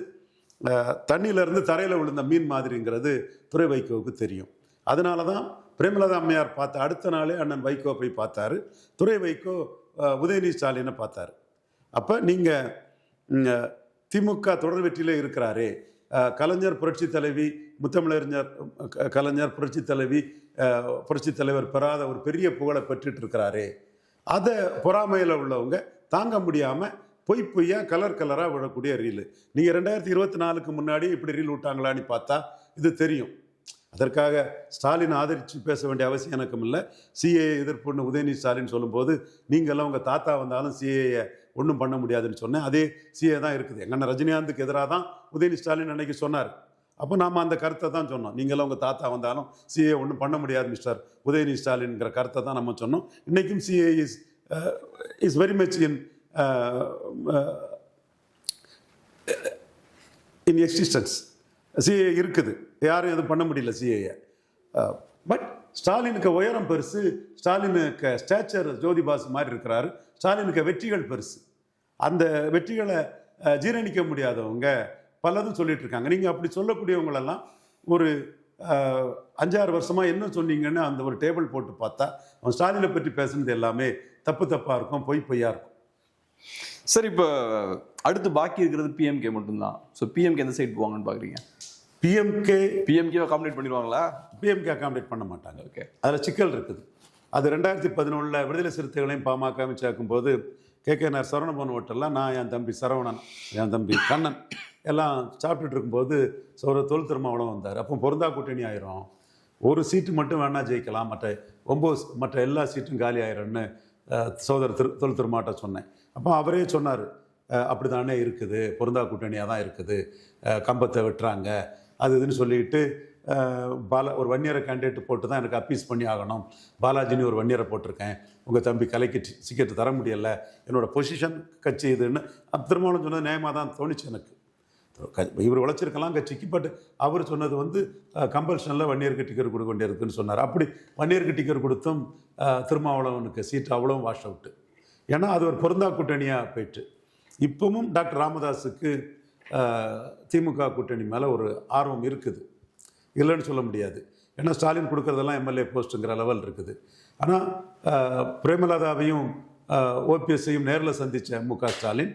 தண்ணியிலேருந்து தரையில் விழுந்த மீன் மாதிரிங்கிறது துரை வைகோவுக்கு தெரியும். அதனால தான் பிரேமலதா அம்மையார் பார்த்த அடுத்த நாளே அண்ணன் வைகோ போய் பார்த்தாரு. துரை வைகோ உதயநிதி ஸ்டாலினை பார்த்தாரு. அப்போ நீங்கள் திமுக தொடர் வெற்றியிலே இருக்கிறாரே, கலைஞர் புரட்சி தலைவி, முத்தமிழறிஞர் கலைஞர் புரட்சி தலைவி, புரட்சி தலைவர் பெறாத ஒரு பெரிய புகழை பெற்றுட்டு இருக்கிறாரே, அதை பொறாமையில் உள்ளவங்க தாங்க முடியாமல் பொய்யா கலராக விடக்கூடிய ரீலு. நீங்கள் 2024க்கு முன்னாடி இப்படி ரீல் விட்டாங்களான்னு பார்த்தா இது தெரியும். அதற்காக ஸ்டாலின் ஆதரித்து பேச வேண்டிய அவசியம் எனக்கும் இல்லை. சிஏஏ எதிர்ப்புன்னு உதயநிதி ஸ்டாலின் சொல்லும்போது நீங்கள்லாம் உங்கள் தாத்தா வந்தாலும் சிஏஏ ஒன்றும் பண்ண முடியாதுன்னு சொன்னேன். அதே சிஏ தான் இருக்குது. எங்கன்னா ரஜினிகாந்துக்கு எதிராக தான் உதயநிதி ஸ்டாலின் அன்னைக்கு சொன்னார். அப்போ நாம் அந்த கருத்தை தான் சொன்னோம். நீங்களாம் உங்கள் தாத்தா வந்தாலும் சிஏ ஒன்றும் பண்ண முடியாது மிஸ்டர் உதயநிதி ஸ்டாலின்ங்கிற கருத்தை தான் நம்ம சொன்னோம். இன்றைக்கும் CA is very much in existence. CA இருக்குது, யாரும் எதுவும் பண்ண முடியல சிஏஏ. பட் ஸ்டாலினுக்கு உயரம் பெருசு, ஸ்டாலினுக்கு ஸ்டேச்சர் ஜோதி பாசு மாதிரி இருக்கிறாரு, ஸ்டாலினுக்கு வெற்றிகள் பெருசு. அந்த வெற்றிகளை ஜீரணிக்க முடியாதவங்க பலதும் சொல்லிட்டு இருக்காங்க. நீங்கள் அப்படி சொல்லக்கூடியவங்களெல்லாம் ஒரு 5-6 வருஷமாக என்ன சொன்னீங்கன்னு அந்த ஒரு டேபிள் போட்டு பார்த்தா அவன் ஸ்டாலினை பற்றி பேசுனது எல்லாமே தப்பாக இருக்கும், பொய்யா இருக்கும். சார், இப்போ அடுத்து பாக்கி இருக்கிறது பிஎம்கே மட்டும்தான். ஸோ பிஎம்கே எந்த சைடு போவாங்கன்னு பார்க்குறீங்க? பிஎம்கே அகாமடேட் பண்ணிடுவாங்களா? பிஎம்கே அகாமடேட் பண்ண மாட்டாங்க. ஓகே, அதில் சிக்கல் இருக்குது. அது 2011 விடுதலை சிறுத்தைகளையும் பாமகவும் சேர்க்கும்போது கேகேஆர் சரவணபவன் ஹோட்டல்லாம் நான், என் தம்பி சரவணன், என் தம்பி கண்ணன் எல்லாம் சாப்பிட்டுட்டு இருக்கும்போது தொல் திருமாவளவன் வந்தார். அப்போ பொருந்தா கூட்டணி ஆயிரும், ஒரு சீட்டு மட்டும் வேணா ஜெயிக்கலாம், மற்ற எல்லா சீட்டும் காலி ஆயிரும்னு சகோதரர் தொல் திருமாட்ட சொன்னேன். அப்போ அவரே சொன்னார், அப்படி தானே இருக்குது, பொருந்தா கூட்டணியாக தான் இருக்குது, கம்பத்தை வெட்டுறாங்க அது இதுன்னு சொல்லிட்டு ஒரு வன்னியரை கேண்டிடேட் போட்டு தான் எனக்கு அப்பீஸ் பண்ணி ஆகணும், பாலாஜின்னு ஒரு வன்னியரை போட்டிருக்கேன், உங்கள் தம்பி கலைக்கு சிக்கெட்டு தர முடியலை, என்னோட பொசிஷன் கட்சி இதுன்னு திருமாவளவன் சொன்னது நியாயமாக தான் தோணுச்சு எனக்கு. இவர் உழைச்சிருக்கலாம் கட்சிக்கு, பட் அவர் சொன்னது கம்பல்ஷனில் வன்னியருக்கு டிக்கெட் கொடுக்க வேண்டியிருக்குன்னு சொன்னார். அப்படி வன்னியருக்கு டிக்கெட் கொடுத்தும் திருமாவளவனுக்கு சீட்டு அவ்வளோ வாஷ் அவுட்டு. ஏன்னா அது ஒரு பொருந்தா கூட்டணியாக போயிட்டு. இப்பவும் டாக்டர் ராமதாஸுக்கு திமுக கூட்டணி மேலே ஒரு ஆர்வம் இருக்குது, இல்லைன்னு சொல்ல முடியாது. ஏன்னா ஸ்டாலின் கொடுக்குறதெல்லாம் எம்எல்ஏ போஸ்ட்டுங்கிற லெவல் இருக்குது. ஆனால் பிரேமலதாவையும் ஓபிஎஸ்ஸையும் நேரில் சந்தித்த முக ஸ்டாலின்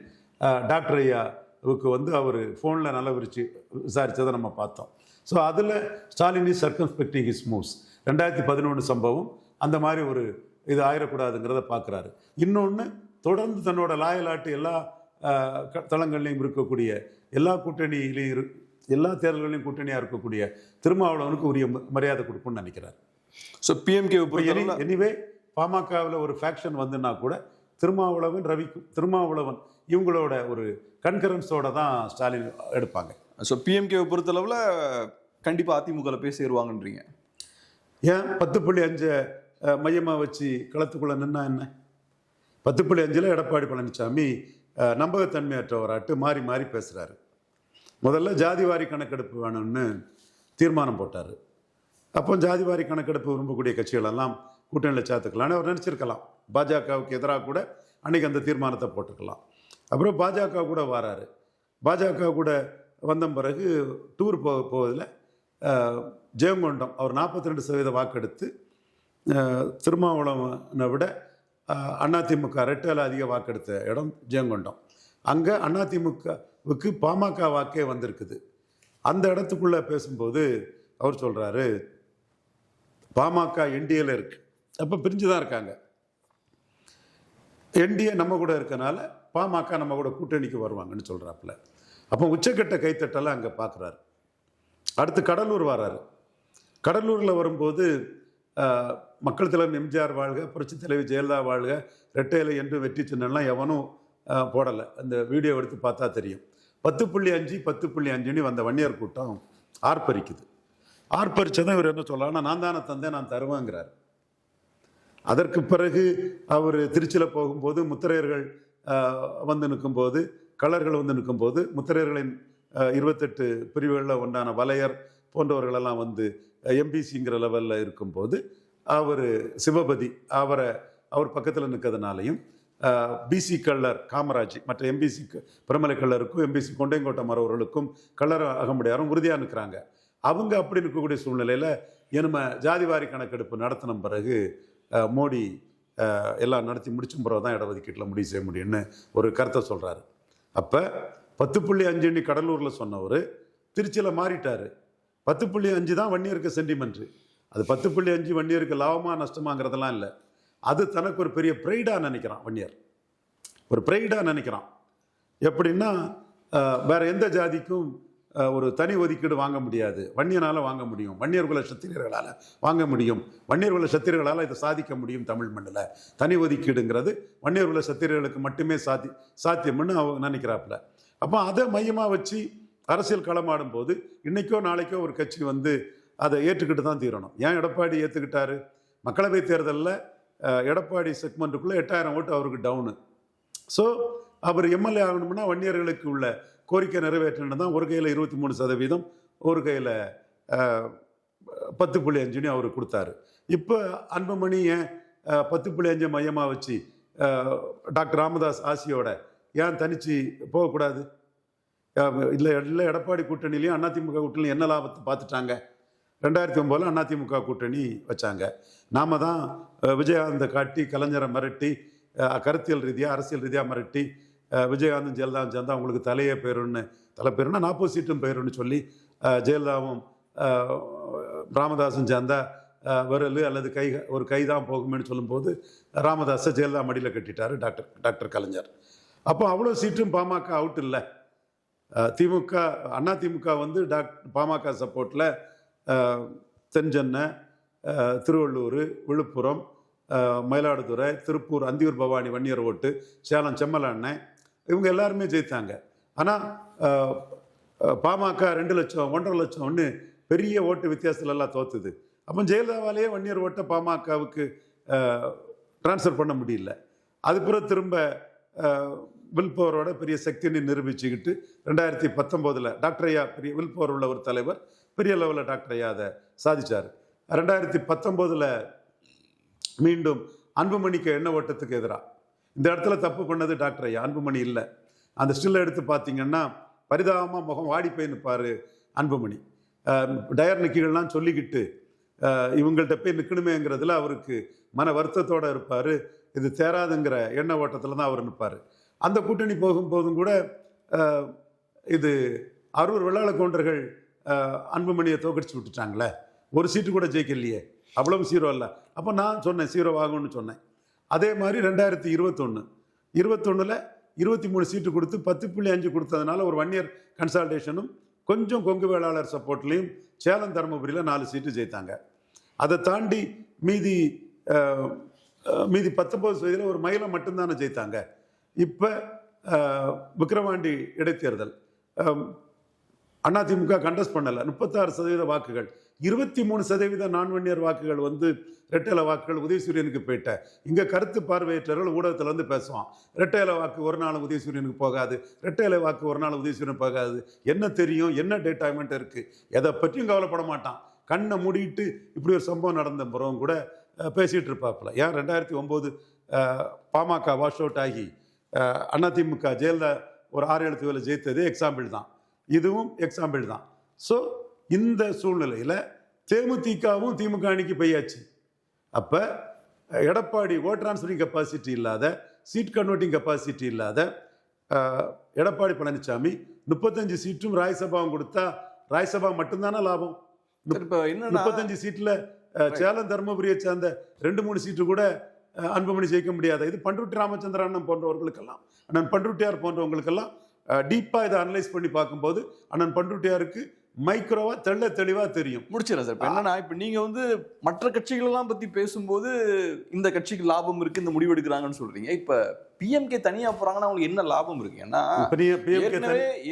டாக்டர் ஐயாவுக்கு அவர் ஃபோனில் நல்லா விசாரித்ததை நம்ம பார்த்தோம். ஸோ அதில் ஸ்டாலின் இஸ் சர்க்கம்ஸ்பெக்டிங் ஹிஸ் மூவ்ஸ். 2011 சம்பவம் அந்த மாதிரி ஒரு இது ஆயிடக்கூடாதுங்கிறத பார்க்குறாரு. இன்னொன்று, தொடர்ந்து தன்னோட லாயலாட்டு எல்லா தளங்கள்லையும் இருக்கக்கூடிய எல்லா கூட்டணியிலையும் எல்லா தேர்தல்களையும் கூட்டணியாக இருக்கக்கூடிய திருமாவளவனுக்கு உரிய மரியாதை கொடுக்கும்னு நினைக்கிறார். ஸோ பிஎம்கே எனிவே பாமகவில் ஒரு ஃபேக்ஷன் வந்துன்னா கூட திருமாவளவன் இவங்களோட ஒரு கன்கரன்ஸோட தான் ஸ்டாலின் எடுப்பாங்க. ஸோ பிஎம்கேவை பொறுத்தளவில் கண்டிப்பாக அதிமுகவில் போய் சேருவாங்கன்றீங்க. ஏன் 10.5 மையமாக வச்சு களத்துக்குள்ளே நின்னா என்ன? 10.5 எடப்பாடி பழனிசாமி நம்பகத்தன்மையற்றவராட்டு மாறி மாறி பேசுகிறாரு. முதல்ல ஜாதிவாரி கணக்கெடுப்பு வேணும்னு தீர்மானம் போட்டார். அப்போ ஜாதிவாரி கணக்கெடுப்பு விரும்பக்கூடிய கட்சிகளெல்லாம் கூட்டணியில் சேர்த்துக்கலான்னு அவர் நினச்சிருக்கலாம். பாஜகவுக்கு எதிராக கூட அன்றைக்கி அந்த தீர்மானத்தை போட்டுக்கலாம். அப்புறம் பாஜக கூட வராரு. பாஜக கூட வந்த பிறகு டூர் போவதில் ஜெயங்கொண்டம் அவர் 42% வாக்கெடுத்து திருமாவளவனை விட அதிமுக ரெட்டல அதிக வாக்கெடுத்த இடம் ஜெயங்கொண்டம். அங்கே அதிமுகவுக்கு பாமக வாக்கே வந்திருக்குது. அந்த இடத்துக்குள்ளே பேசும்போது அவர் சொல்கிறாரு, பாமக என்டிஏல இருக்கு, அப்போ பிரிஞ்சு தான் இருக்காங்க, என்டிஏ நம்ம கூட இருக்கனால பாமக நம்ம கூட கூட்டணிக்கு வருவாங்கன்னு சொல்கிறாப்புல. அப்போ உச்சக்கட்ட கைத்தட்டெல்லாம் அங்கே பார்க்குறாரு. அடுத்து கடலூர் வராரு. கடலூரில் வரும்போது மக்கள் தலைவர் எம்ஜிஆர் வாழ்க, புரட்சி தலைவி ஜெயலலிதா வாழ்க, ரெட்டையிலை என்று வெற்றி சின்னம்லாம் எவனும் போடலை. அந்த வீடியோ எடுத்து பார்த்தா தெரியும். 10.5 வந்த வன்னியர் கூட்டம் ஆர்ப்பரிக்குது. ஆர்ப்பரிச்சதான் இவர் என்ன சொல்லலாம்னா, நான் தானே தந்தேன், நான் தருவேங்கிறார். அதற்கு பிறகு அவர் திருச்சியில் போகும்போது முத்திரையர்கள் வந்து நிற்கும்போது, கலர்கள் வந்து நிற்கும்போது, முத்திரையர்களின் 28 பிரிவுகளில் ஒன்றான வலையர் போன்றவர்களெல்லாம் வந்து எம்பிசிங்கிற லெவலில் இருக்கும்போது அவர் சிவபதி அவர் பக்கத்தில் நிற்கிறதுனாலையும் பிசி கள்ளர் காமராஜ் மற்ற எம்பிசி பிரமலை கள்ளருக்கும் எம்பிசி கொண்டைங்கோட்டை மறவர்களுக்கும் கள்ளர் அகமுடையாரும் உறுதியாக நிற்கிறாங்க. அவங்க அப்படி இருக்கக்கூடிய சூழ்நிலையில் நம்ம ஜாதிவாரி கணக்கெடுப்பு நடத்தின பிறகு மோடி எல்லாம் நடத்தி முடிச்சும் பிறகு தான் இடஒதுக்கீட்டில் முடிவு செய்ய முடியும்னு ஒரு கருத்தை சொல்கிறாரு. அப்போ 10.5 கடலூரில் சொன்னவர் திருச்சியில் மாறிட்டார். 10.5 தான் வன்னியருக்கு சென்டிமெண்ட். அது 10.5 வன்னியருக்கு லாபமா நஷ்டமாங்கிறதெல்லாம் இல்லை. அது தனக்கு ஒரு பெரிய ப்ரைடாக நினைக்கிறான் வன்னியர். ஒரு ப்ரைடாக நினைக்கிறான். எப்படின்னா வேற எந்த ஜாதிக்கும் ஒரு தனி ஒதுக்கீடு வாங்க முடியாது, வன்னியனால் வாங்க முடியும், வன்னியர் குல சத்திரியர்களால் வாங்க முடியும், வன்னியர் குல சத்திரியர்களால் இதை சாதிக்க முடியும். தமிழ் மண்ணில் தனி ஒதுக்கீடுங்கிறது வன்னியர் குல சத்திரியர்களுக்கு மட்டுமே சாத்தியம்னு அவங்க நினைக்கிறாப்புல. அப்போ அதை மையமாக வச்சு அரசியல் களமாடும் போது இன்னைக்கோ நாளைக்கோ ஒரு கட்சி வந்து அதை ஏற்றுக்கிட்டு தான் தீரணும். ஏன் எடப்பாடி ஏற்றுக்கிட்டாரு? மக்களவை தேர்தலில் எடப்பாடி செக்மெண்ட்டுக்குள்ளே 8000 ஓட்டு அவருக்கு டவுனு. ஸோ அவர் எம்எல்ஏ ஆகணும்னா வன்னியர்களுக்கு உள்ள கோரிக்கை நிறைவேற்றணும் தான். ஒரு கையில் 23%, ஒரு கையில் 10.5 அவருக்கு கொடுத்தாரு. இப்போ அன்புமணி ஏன் 10.5 மையமாக வச்சு டாக்டர் ராமதாஸ் ஆசியோட ஏன் தனிச்சு போகக்கூடாது? இல்லை எடப்பாடி கூட்டணிலையும் அதிமுக கூட்டணியும் என்ன லாபத்தை பார்த்துட்டாங்க? 2009 அதிமுக கூட்டணி வச்சாங்க. நாம தான் விஜயகாந்தை காட்டி கலைஞரை மிரட்டி கருத்தியல் ரீதியாக அரசியல் ரீதியாக மிரட்டி விஜயகாந்தும் ஜெயலலிதாவும் சேர்ந்தா அவங்களுக்கு தலையே பேருன்னு, தலை பேருன்னா 40 சீட்டும் பேருன்னு சொல்லி ஜெயலலிதாவும் ராமதாஸும் சேர்ந்தா விரல் அல்லது ஒரு கை தான் போகுமேன்னு சொல்லும்போது ராமதாஸை ஜெயலலிதா மடியில் கட்டிட்டாரு டாக்டர் கலைஞர். அப்போ அவ்வளோ சீட்டும் பாமக அவுட் இல்லை. திமுக அதிமுக வந்து பாமக சப்போர்ட்டில் தென்சென்னை, திருவள்ளூர், விழுப்புரம், மயிலாடுதுறை, திருப்பூர், அந்தியூர் பவானி வன்னியர் ஓட்டு, சேலம் செம்மல அண்ணன், இவங்க எல்லாருமே ஜெயித்தாங்க. ஆனால் பாமக 2 லட்சம் 1.5 லட்சம் பெரிய ஓட்டு வித்தியாசத்துல எல்லாம் தோத்துது. அப்போ ஜெயலலிதாவாலேயே வன்னியர் ஓட்டை பாமகவுக்கு டிரான்ஸ்ஃபர் பண்ண முடியல. அது பிறகு திரும்ப வில்பவரோட பெரிய சக்தின்னு நிரூபிச்சுக்கிட்டு 2019 டாக்டர் ஐயா பெரிய வில்பவர் உள்ள ஒரு தலைவர் பெரிய லெவலில் டாக்டர் ஐயா அதை சாதிச்சார். 2019 மீண்டும் அன்புமணிக்கு எண்ண ஓட்டத்துக்கு எதிராக இந்த இடத்துல தப்பு பண்ணது டாக்டர் ஐயா, அன்புமணி இல்லை. அந்த ஸ்டில்லை எடுத்து பார்த்தீங்கன்னா பரிதாபமாக முகம் வாடி போய் நிற்பார் அன்புமணி. டயர் நிற்கலாம் சொல்லிக்கிட்டு இவங்கள்ட்ட போய் நிற்கணுமேங்கிறதுல அவருக்கு மன வருத்தத்தோடு இருப்பார். இது தேராதுங்கிற எண்ண ஓட்டத்தில் தான் அவர் நிற்பார். அந்த கூட்டணி போகும்போதும் கூட இது அரூர் வெள்ளாள கவுண்டர்கள் அன்புமணியை தோக்கடிச்சு விட்டுட்டாங்களே, ஒரு சீட்டு கூட ஜெயிக்கலையே, அவ்வளவு சீரோ இல்லை. அப்போ நான் சொன்னேன் சீரோ ஆகும்னு சொன்னேன். அதே மாதிரி 2021 23 சீட்டு கொடுத்து 10.5 கொடுத்ததுனால ஒரு வன்னியர் கன்சால்டேஷனும் கொஞ்சம் கொங்கு வேளாளர் சப்போர்ட்லையும் சேலம் தருமபுரியில் 4 சீட்டு ஜெயித்தாங்க. அதை தாண்டி மீதி 19 ஒரு மயிலம் மட்டும்தானே ஜெயித்தாங்க. இப்போ விக்கிரவாண்டி இடைத்தேர்தல் அதிமுக கண்டஸ்ட் பண்ணலை, 36% வாக்குகள், 23% நான் வன்னியர் வாக்குகள் வந்து ரெட்டையில வாக்குகள் உதயசூரியனுக்கு போயிட்ட. இங்கே கருத்து பார்வையற்றவர்கள் ஊடகத்தில் வந்து பேசுவான், ரெட்டையில வாக்கு ஒரு நாள் உதயசூரியனுக்கு போகாது, ரெட்டையில வாக்கு ஒரு நாள் உதயசூரியன் போகாது. என்ன தெரியும், என்ன டேட்டாமெண்ட் இருக்குது, எதை பற்றியும் கவலைப்பட மாட்டான். கண்ணை மூடிட்டு இப்படி ஒரு சம்பவம் நடந்த பிறகும் கூட பேசிகிட்டு இருப்பாப்புல. ஏன் 2009 பாமக வாஷ் அவுட் ஆகி அதிமுக ஜெயலலிதா ஒரு 6-7 தொகுதியில் ஜெயித்தது எக்ஸாம்பிள் தான், இதுவும் எக்ஸாம்பிள் தான். ஸோ இந்த சூழ்நிலையில் தேமுதிகவும் திமுக அணிக்கு பெய்யாச்சு. அப்போ எடப்பாடி ஓட் டிரான்ஸ்ஃபரிங் கெப்பாசிட்டி இல்லாத, சீட் கன்வெர்ட்டிங் கெப்பாசிட்டி இல்லாத எடப்பாடி பழனிசாமி 35 சீட்டும் ராஜ்யசபாவும் கொடுத்தா ராஜ்யசபா மட்டும்தானே லாபம். 35 சீட்டில் சேலம் தருமபுரியை சேர்ந்த 2-3 சீட்டு கூட அன்புமணி ஜெயிக்க முடியாது. இது பண்ருட்டி ராமச்சந்திர அண்ணன் போன்றவர்களுக்கெல்லாம், அண்ணன் பண்ருட்டியார் போன்றவங்களுக்கெல்லாம் டீப்பாக இதை அனலைஸ் பண்ணி பார்க்கும்போது அண்ணன் பண்ருட்டியாருக்கு மைக்ரோவா தெளிவா தெரியும். முடிச்சிடறேன் சார். இப்போ என்னன்னா, இப்போ நீங்க வந்து மற்ற கட்சிகளெல்லாம் பத்தி பேசும்போது இந்த கட்சிக்கு லாபம் இருக்கு, இந்த முடிவு எடுக்கிறாங்கன்னு சொல்றீங்க. இப்ப பிஎம்கே தனியா போறாங்கன்னா அவங்களுக்கு என்ன லாபம் இருக்கு? ஏன்னா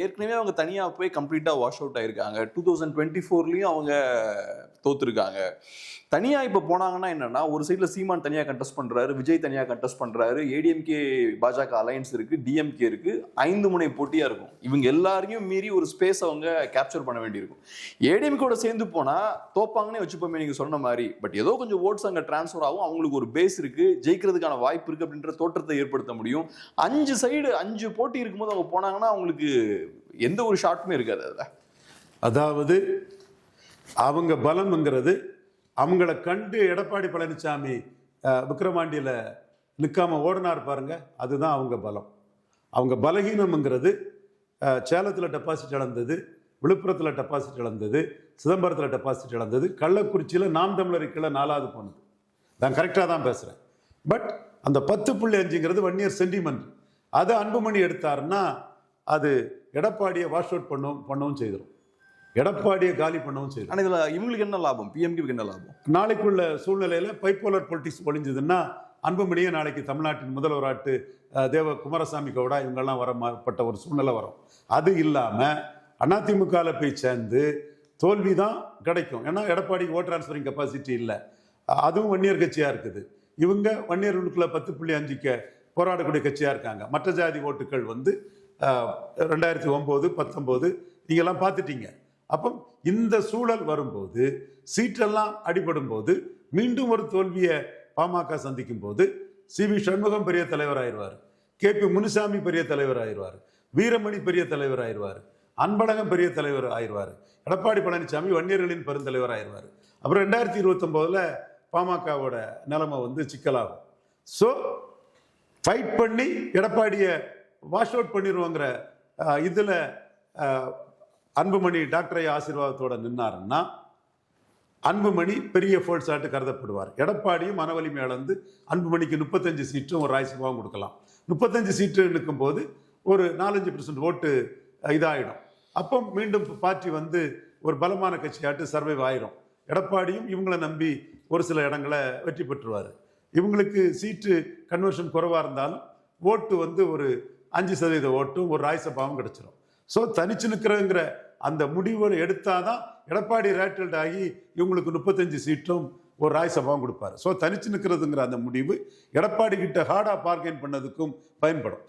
ஏற்கனவே அவங்க தனியா போய் கம்ப்ளீட்டா வாஷ் அவுட் ஆயிருக்காங்க. 2024லயும் அவங்க தோத்துருக்காங்க. தனியா இப்ப போனாங்கன்னா என்னன்னா, ஒரு சைட்ல சீமான் தனியா கண்டெஸ்ட் பண்றாரு, விஜய் தனியா கண்டெஸ்ட் பண்றாரு, ஏடிஎம்கே பாஜக அலையன்ஸ் இருக்கு, டிஎம்கே இருக்கு, 5 முனை போட்டியா இருக்கும். இவங்க எல்லாரையும் மீறி ஒரு ஸ்பேஸ் அவங்க கேப்சர் பண்ண வேண்டியிருக்கும். ஏடிஎம்கேட சேர்ந்து போனா தோப்பாங்கன்னே வச்சுப்போமே நீங்க சொன்ன மாதிரி. பட் ஏதோ கொஞ்சம் ஓட்ஸ் அங்க டிரான்ஸ்ஃபர் ஆகும், அவங்களுக்கு ஒரு பேஸ் இருக்கு, ஜெயிக்கிறதுக்கான வாய்ப்பு இருக்கு அப்படின்ற தோற்றத்தை ஏற்படுத்த முடியும். 5 சைடு 5 போட்டி இருக்கும்போது அவங்க போனாங்கன்னா அவங்களுக்கு எந்த ஒரு ஷாட்டுமே இருக்காது. அதாவது அவங்க பலம்ங்கிறது அவங்கள கண்டு எடப்பாடி பழனிசாமி விக்கிரவாண்டியில் நிற்காம ஓடினார் பாருங்க, அதுதான் அவங்க பலம். அவங்க பலகீனம்ங்கிறது சேலத்தில் டெபாசிட் இழந்தது, விழுப்புரத்தில் டெபாசிட் இழந்தது, சிதம்பரத்தில் டெபாசிட் இழந்தது, கள்ளக்குறிச்சியில் நாம் தமிழர் கீழே 4வது போனது. நான் கரெக்டாக தான் பேசுகிறேன். பட் அந்த 10.5ங்கிறது 1 இயர் சென்டிமெண்ட். அதை அன்புமணி எடுத்தாருன்னா அது எடப்பாடியை வாஷ் அவுட் பண்ணவும் செய்திடும், எடப்பாடியை காலி பண்ணவும் செய்யும். ஆனால் இதில் இவங்களுக்கு என்ன லாபம், பிஎம்டிக்கு என்ன லாபம்? நாளைக்குள்ள சூழ்நிலையில் பைப்போலர் பொலிட்டிக்ஸ் ஒழிஞ்சதுன்னா அன்புமணியை நாளைக்கு தமிழ்நாட்டின் முதல்வராட்டு தேவ குமாரசாமி கவுடா இவங்கெல்லாம் வரப்பட்ட ஒரு சூழ்நிலை வரும். அது இல்லாமல் அதிமுகவில் போய் சேர்ந்து தோல்வி தான் கிடைக்கும். ஏன்னா எடப்பாடிக்கு ஓட் டிரான்ஸ்ஃபரிங் கெப்பாசிட்டி இல்லை, அதுவும் வன்னியர் கட்சியாக இருக்குது. இவங்க வன்னியர்களுக்குள்ள 10.5க்கு போராடக்கூடிய கட்சியாக இருக்காங்க. மற்ற ஜாதி ஓட்டுகள் வந்து 2009, 19 நீங்கள்லாம் பார்த்துட்டீங்க. அப்போ இந்த சூழல் வரும்போது, சீட்டெல்லாம் அடிபடும் போது, மீண்டும் ஒரு தோல்வியை பாமக சந்திக்கும் போது சி.வி. சண்முகம் பெரிய தலைவர் ஆயிடுவார், கே.பி. முனுசாமி பெரிய தலைவர் ஆயிடுவார், வீரமணி பெரிய தலைவர் ஆயிடுவார், அன்பழகம் பெரிய தலைவர் ஆயிடுவார், எடப்பாடி பழனிசாமி வன்னியர்களின் பெருந்தலைவர் ஆயிடுவார். அப்புறம் 2029 பாமகவோட நிலைமை வந்து சிக்கலாகும். ஸோ ஃபைட் பண்ணி எடப்பாடியை வாஷ் அவுட் பண்ணிடுவோங்கிற இதில் அன்புமணி டாக்டர் ஐயா ஆசீர்வாதத்தோட நின்னாருன்னா அன்புமணி பெரிய ஃபோர்ஸ் ஆட்டு கருதப்படுவார். எடப்பாடியும் மனவலிமை இழந்து அன்புமணிக்கு 35 சீட்டும் ஒரு ராஜ்யசபாவும் கொடுக்கலாம். 35 சீட்டு நிற்கும் போது ஒரு 4-5% ஓட்டு இதாகிடும். அப்போ மீண்டும் பார்ட்டி வந்து ஒரு பலமான கட்சியாட்டு சர்வைவ் ஆயிரும். எடப்பாடியும் இவங்களை நம்பி ஒரு சில இடங்களை வெற்றி பெற்றுவார். இவங்களுக்கு சீட்டு கன்வர்ஷன் குறைவாக இருந்தாலும் ஓட்டு வந்து ஒரு 5% ஓட்டும் ஒரு ராஜ்யசபாவும் கிடைச்சிடும். ஸோ தனிச்சு நிற்கிறங்கிற அந்த முடிவை எடுத்தாதான் எடப்பாடி ரேட்டல்ட் ஆகி இவங்களுக்கு 35 சீட்டும் ஒரு ராஜ்யசபாவும் கொடுப்பாரு. ஸோ தனிச்சு நிற்கிறதுங்கிற அந்த முடிவு எடப்பாடி கிட்ட ஹார்டாக பார்கெயின் பண்ணதுக்கும் பயன்படும்.